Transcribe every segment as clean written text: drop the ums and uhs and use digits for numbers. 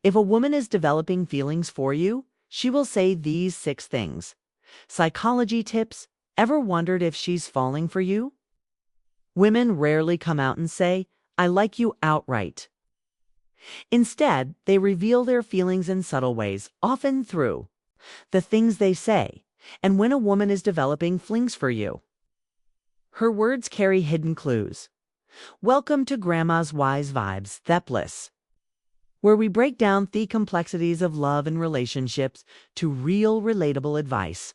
If a woman is developing feelings for you, she will say these 6 things. Psychology tips. Ever wondered if she's falling for you? Women rarely come out and say, "I like you" outright. Instead, they reveal their feelings in subtle ways, often through the things they say. And when a woman is developing flings for you, her words carry hidden clues. Welcome to Grandma's Wise Vibes, that bliss, where we break down the complexities of love and relationships to real, relatable advice.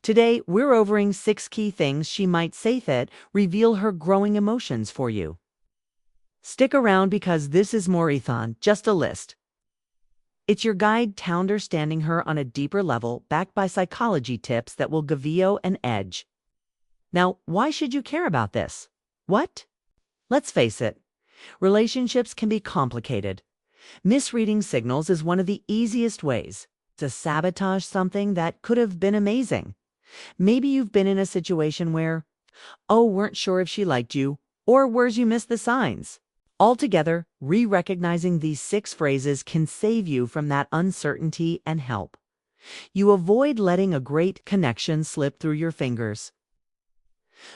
Today, we're overing 6 key things she might say that reveal her growing emotions for you. Stick around because this is more than just a list. It's your guide to understanding her on a deeper level, backed by psychology tips that will give you an edge. Now, why should you care about this? What? Let's face it, relationships can be complicated. Misreading signals is one of the easiest ways to sabotage something that could have been amazing. Maybe you've been in a situation where, weren't sure if she liked you, or worse, you missed the signs. Altogether, recognizing these 6 phrases can save you from that uncertainty and help you avoid letting a great connection slip through your fingers.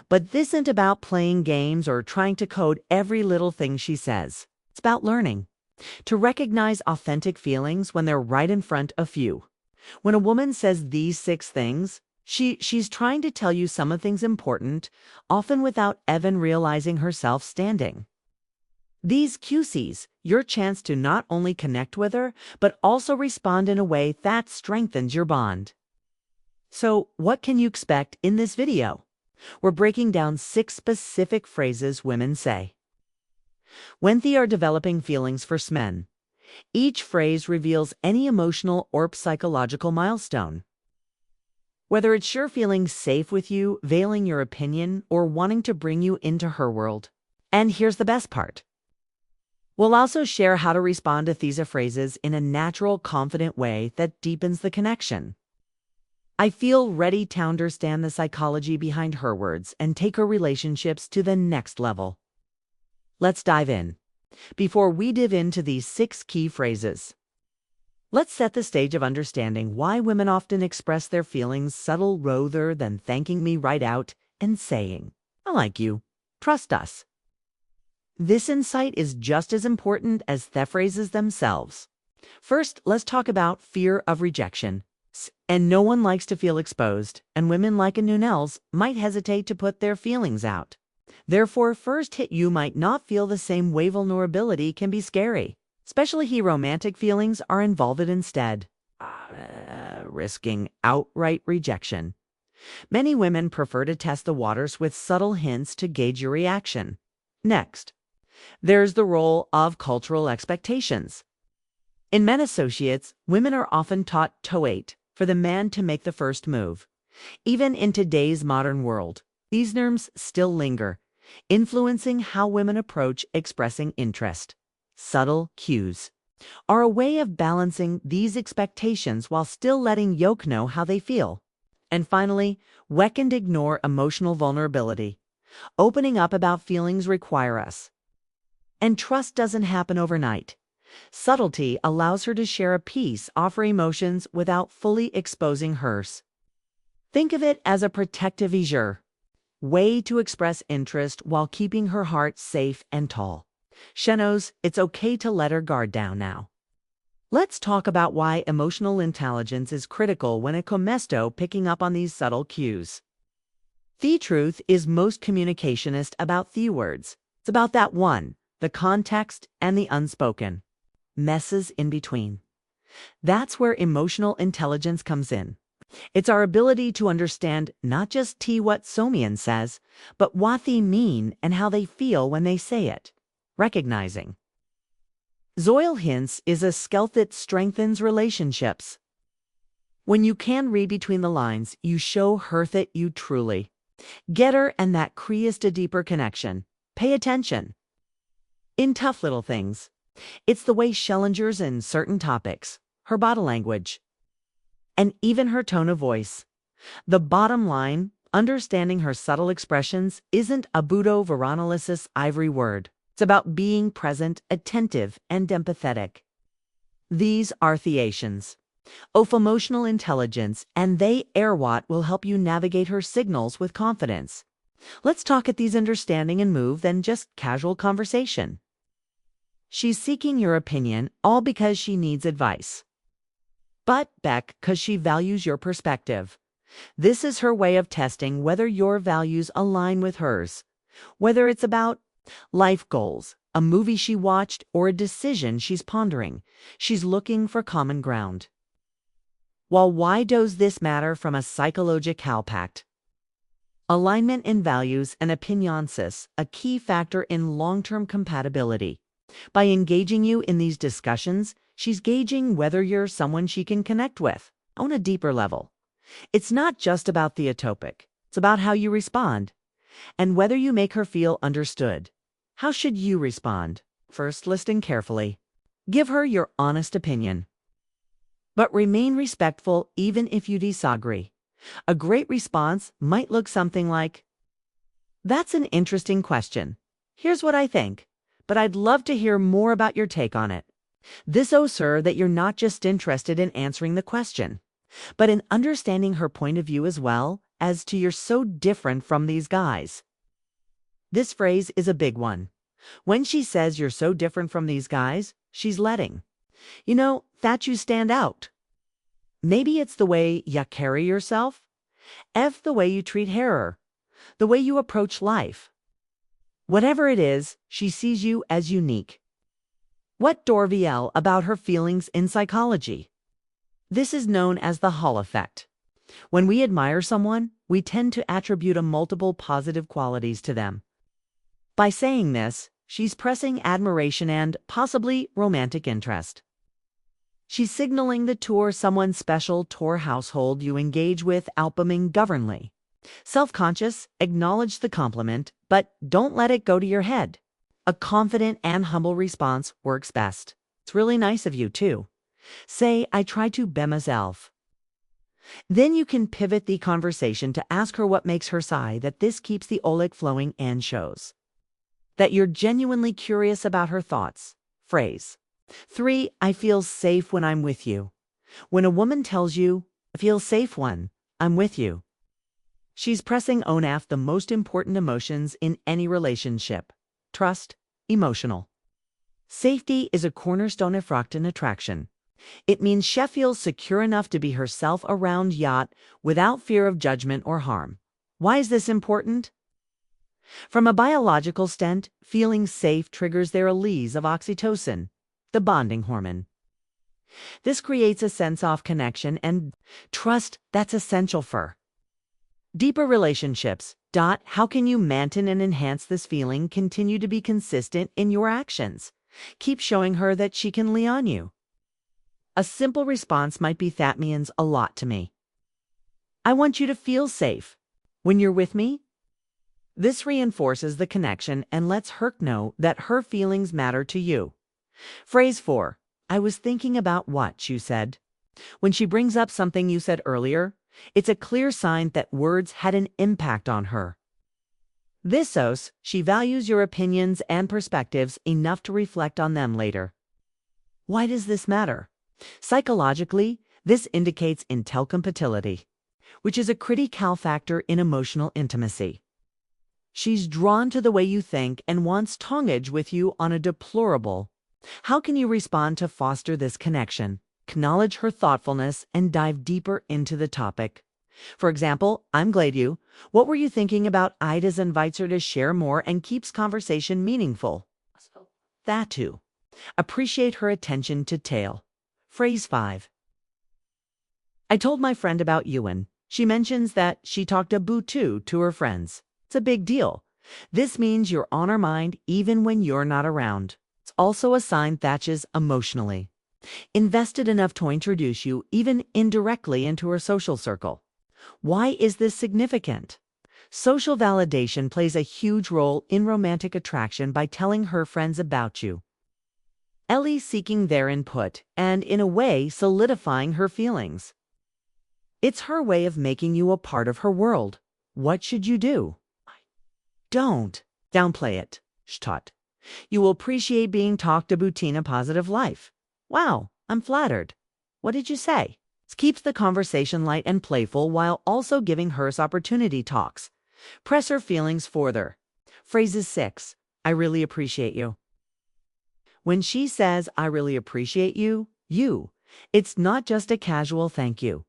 But this isn't about playing games or trying to code every little thing she says. It's about learning to recognize authentic feelings when they're right in front of you. When a woman says these 6 things, she's trying to tell you something important, often without even realizing herself standing. These QCs, your chance to not only connect with her, but also respond in a way that strengthens your bond. So, what can you expect in this video? We're breaking down 6 specific phrases women say when they are developing feelings for men. Each phrase reveals any emotional or psychological milestone. Whether it's sure feeling safe with you, veiling your opinion, or wanting to bring you into her world. And here's the best part. We'll also share how to respond to these phrases in a natural, confident way that deepens the connection. I feel ready to understand the psychology behind her words and take her relationships to the next level. Let's dive in. Before we dive into these 6 key phrases, let's set the stage of understanding why women often express their feelings subtle rather than thanking me right out and saying, "I like you. Trust us." This insight is just as important as the phrases themselves. First, let's talk about fear of rejection. And no one likes to feel exposed, and women like a Nunels might hesitate to put their feelings out. Therefore, first hit you might not feel the same way. Vulnerability can be scary, especially if romantic feelings are involved instead. Risking outright rejection. Many women prefer to test the waters with subtle hints to gauge your reaction. Next, there's the role of cultural expectations. In men associates, women are often taught to wait for the man to make the first move. Even in today's modern world, these norms still linger, influencing how women approach expressing interest. Subtle cues are a way of balancing these expectations while still letting yoke know how they feel. And finally, we can ignore emotional vulnerability. Opening up about feelings require us. And trust doesn't happen overnight. Subtlety allows her to share a piece of her emotions without fully exposing hers. Think of it as a protective way to express interest while keeping her heart safe and tall. She knows it's okay to let her guard down now. Let's talk about why emotional intelligence is critical when it comes to picking up on these subtle cues. The truth is most communication is about the words. It's about that one, the context and the unspoken messes in between. That's where emotional intelligence comes in. It's our ability to understand not just what someone says, but what they mean and how they feel when they say it. Recognizing Zoil hints is a skill that strengthens relationships. When you can read between the lines, you show her that you truly get her, and that creates a deeper connection. Pay attention. In tough little things, it's the way Schellingers in certain topics, her body language, and even her tone of voice. The bottom line, understanding her subtle expressions isn't a Budo Veronalysis ivory word. It's about being present, attentive, and empathetic. These are theations of emotional intelligence, and they are what will help you navigate her signals with confidence. Let's talk at these understanding and move than just casual conversation. She's seeking your opinion all because she needs advice. But back because she values your perspective. This is her way of testing whether your values align with hers. Whether it's about life goals, a movie she watched, or a decision she's pondering, she's looking for common ground. Well, why does this matter from a psychological pact? Alignment in values and opinionsis, a key factor in long-term compatibility. By engaging you in these discussions, she's gauging whether you're someone she can connect with on a deeper level. It's not just about the utopic. It's about how you respond and whether you make her feel understood. How should you respond? First, listen carefully. Give her your honest opinion, but remain respectful even if you disagree. A great response might look something like, "That's an interesting question. Here's what I think, but I'd love to hear more about your take on it." This shows her that you're not just interested in answering the question, but in understanding her point of view as well as to "you're so different from these guys." This phrase is a big one. When she says "you're so different from these guys," she's letting you know that you stand out. Maybe it's the way you carry yourself, the way you treat her, the way you approach life. Whatever it is, she sees you as unique. What Dorviel about her feelings in psychology? This is known as the Hall effect. When we admire someone, we tend to attribute a multiple positive qualities to them. By saying this, she's pressing admiration and possibly romantic interest. She's signaling that you're someone special to her household you engage with outbooming governly. Self-conscious, acknowledge the compliment, but don't let it go to your head. A confident and humble response works best. "It's really nice of you, too." Say, "I try to be myself." Then you can pivot the conversation to ask her what makes her sigh. That this keeps the overlook flowing and shows that you're genuinely curious about her thoughts. Phrase 3. I feel safe when I'm with you. When a woman tells you, "I feel safe when I'm with you," she's pressing on the most important emotions in any relationship: trust, emotional. Safety is a cornerstone of an attraction. It means she feels secure enough to be herself around yacht without fear of judgment or harm. Why is this important? From a biological stand, feeling safe triggers their release of oxytocin, the bonding hormone. This creates a sense of connection and trust that's essential for deeper relationships. How can you maintain and enhance this feeling? Continue to be consistent in your actions. Keep showing her that she can lean on you. A simple response might be, "That means a lot to me. I want you to feel safe when you're with me." This reinforces the connection and lets her know that her feelings matter to you. Phrase 4. I was thinking about what you said. When she brings up something you said earlier, it's a clear sign that words had an impact on her. This shows she values your opinions and perspectives enough to reflect on them later. Why does this matter? Psychologically, this indicates intelcompatibility, which is a critical factor in emotional intimacy. She's drawn to the way you think and wants tongage with you on a deplorable. How can you respond to foster this connection? Acknowledge her thoughtfulness and dive deeper into the topic. For example, "I'm glad you. What were you thinking about?" Ida's invites her to share more and keeps conversation meaningful. That too. Appreciate her attention to detail. Phrase 5. I told my friend about you and she mentions that she talked about you to her friends. It's a big deal. This means you're on her mind even when you're not around. It's also a sign that she's emotionally invested enough to introduce you even indirectly into her social circle. Why is this significant? Social validation plays a huge role in romantic attraction by telling her friends about you. Ellie seeking their input and, in a way, solidifying her feelings. It's her way of making you a part of her world. What should you do? Don't downplay it. Stott. You will appreciate being talked about in a positive life. Wow, I'm flattered. What did you say? This keeps the conversation light and playful while also giving her opportunity talks. Press her feelings further. Phrases 6. I really appreciate you. When she says, I really appreciate you, it's not just a casual thank you.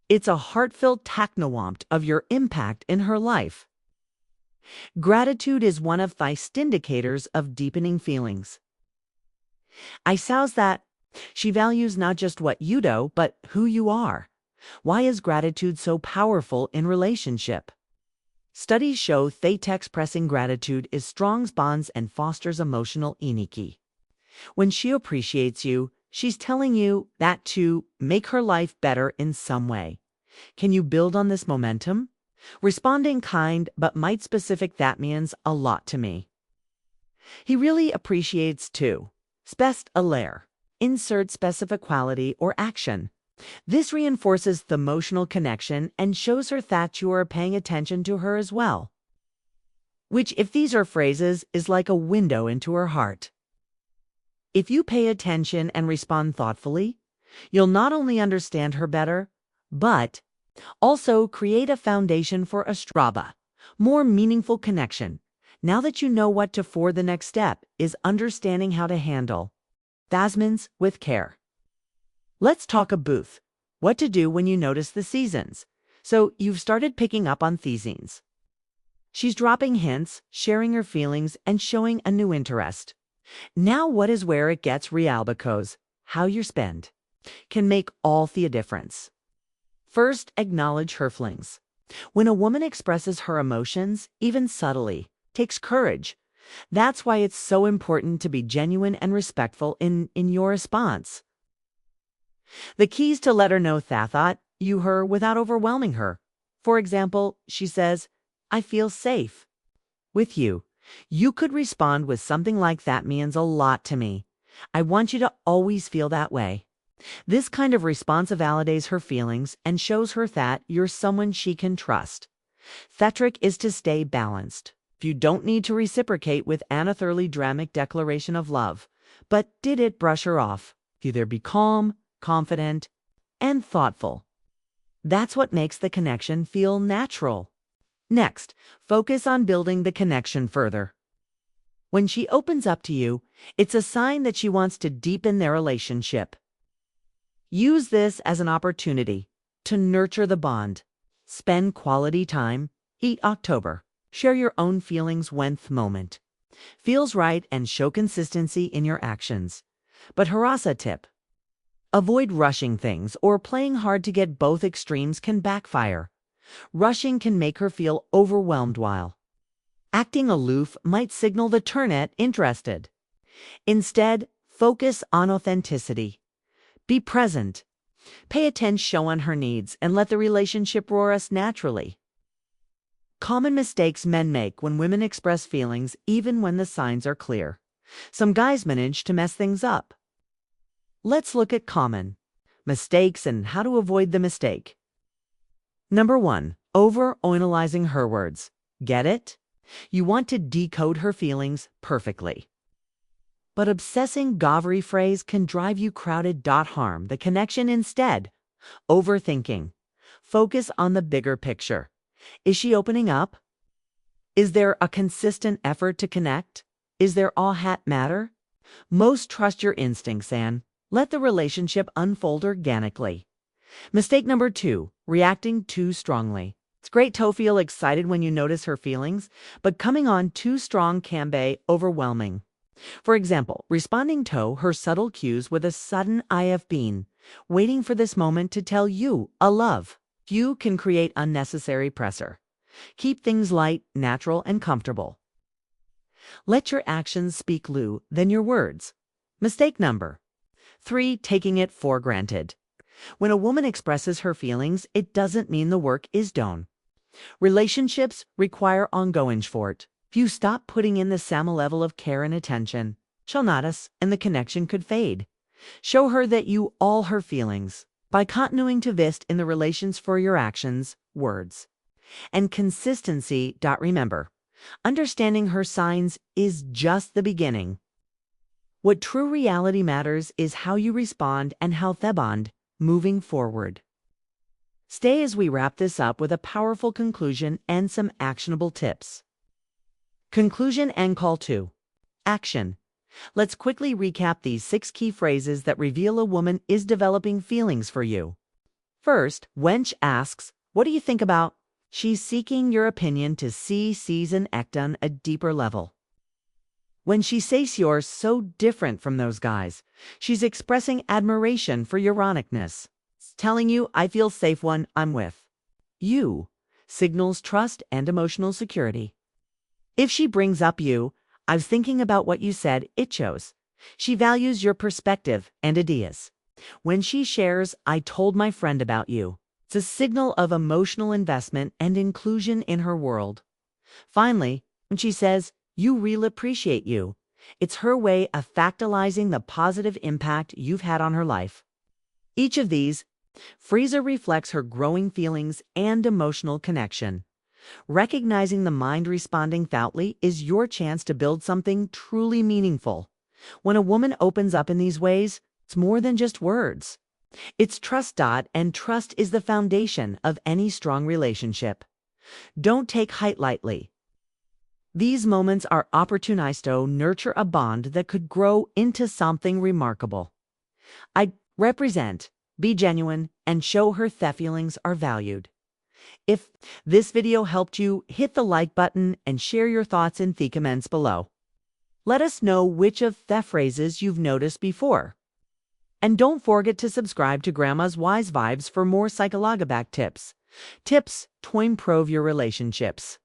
It's a heartfelt technowamp of your impact in her life. Gratitude is one of the indicators of deepening feelings. I sounds that she values not just what you do, but who you are. Why is gratitude so powerful in relationship? Studies show that expressing gratitude is strong bonds and fosters emotional unity. When she appreciates you, she's telling you that to make her life better in some way. Can you build on this momentum? Responding kind but might specific that means a lot to me. He really appreciates too. Spest a layer. Insert specific quality or action. This reinforces the emotional connection and shows her that you are paying attention to her as well. Which, if these are phrases, is like a window into her heart. If you pay attention and respond thoughtfully, you'll not only understand her better, but also create a foundation for a stronger, more meaningful connection. Now that you know what to for, the next step is understanding how to handle Thasmins with care. Let's talk about what to do when you notice the seasons. So you've started picking up on themes. She's dropping hints, sharing her feelings, and showing a new interest. Now what is where it gets real, because how you spend can make all the difference. First, acknowledge her feelings. When a woman expresses her emotions, even subtly, takes courage. That's why it's so important to be genuine and respectful in your response. The keys to let her know that you her without overwhelming her. For example, she says, I feel safe with you. You could respond with something like, that means a lot to me. I want you to always feel that way. This kind of response validates her feelings and shows her that you're someone she can trust. The trick is to stay balanced. You don't need to reciprocate with an utterly dramatic declaration of love, but did it brush her off? Either be calm, confident, and thoughtful. That's what makes the connection feel natural. Next, focus on building the connection further. When she opens up to you, it's a sign that she wants to deepen their relationship. Use this as an opportunity to nurture the bond. Spend quality time. Eat October. Share your own feelings when the moment feels right and show consistency in your actions. But Harasa tip. Avoid rushing things or playing hard to get. Both extremes can backfire. Rushing can make her feel overwhelmed, while acting aloof might signal the turnet interested. Instead, focus on authenticity. Be present. Pay attention, show on her needs, and let the relationship roar us naturally. Common mistakes men make when women express feelings even when the signs are clear. Some guys manage to mess things up. Let's look at common mistakes and how to avoid the mistake. Number 1. Over-analyzing her words. Get it? You want to decode her feelings perfectly. But obsessing every phrase can drive you crowded. Harm the connection instead. Overthinking. Focus on the bigger picture. Is she opening up? Is there a consistent effort to connect? Is there all hat matter? Most trust your instincts and let the relationship unfold organically. Mistake number 2, reacting too strongly. It's great to feel excited when you notice her feelings, but coming on too strong can be overwhelming. For example, responding to her subtle cues with a sudden I have been waiting for this moment to tell you a love. You can create unnecessary pressure. Keep things light, natural, and comfortable. Let your actions speak louder than your words. Mistake number 3, taking it for granted. When a woman expresses her feelings, it doesn't mean the work is done. Relationships require ongoing effort. If you stop putting in the same level of care and attention, she'll notice and the connection could fade. Show her that you all her feelings by continuing to invest in the relations for your actions, words, and consistency. Remember, understanding her signs is just the beginning. What true reality matters is how you respond and how they bond moving forward. Stay as we wrap this up with a powerful conclusion and some actionable tips. Conclusion and call to action. Let's quickly recap these 6 key phrases that reveal a woman is developing feelings for you. First, Wench asks, "What do you think about?" She's seeking your opinion to see, sees, and act on a deeper level. When she says you're so different from those guys, she's expressing admiration for your uniqueness. Telling you, "I feel safe when I'm with you," signals trust and emotional security. If she brings up you, "I was thinking about what you said," it shows she values your perspective and ideas. When she shares, "I told my friend about you," it's a signal of emotional investment and inclusion in her world. Finally, when she says, "You really appreciate you," it's her way of factualizing the positive impact you've had on her life. Each of these phrases reflects her growing feelings and emotional connection. Recognizing the mind responding thoughtfully is your chance to build something truly meaningful. When a woman opens up in these ways, it's more than just words. It's trust. And trust is the foundation of any strong relationship. Don't take height lightly. These moments are opportunities to nurture a bond that could grow into something remarkable. I represent, be genuine, and show her the feelings are valued. If this video helped you, hit the like button and share your thoughts in the comments below. Let us know which of the phrases you've noticed before. And don't forget to subscribe to Grandma's Wise Vibes for more psychological tips to improve your relationships.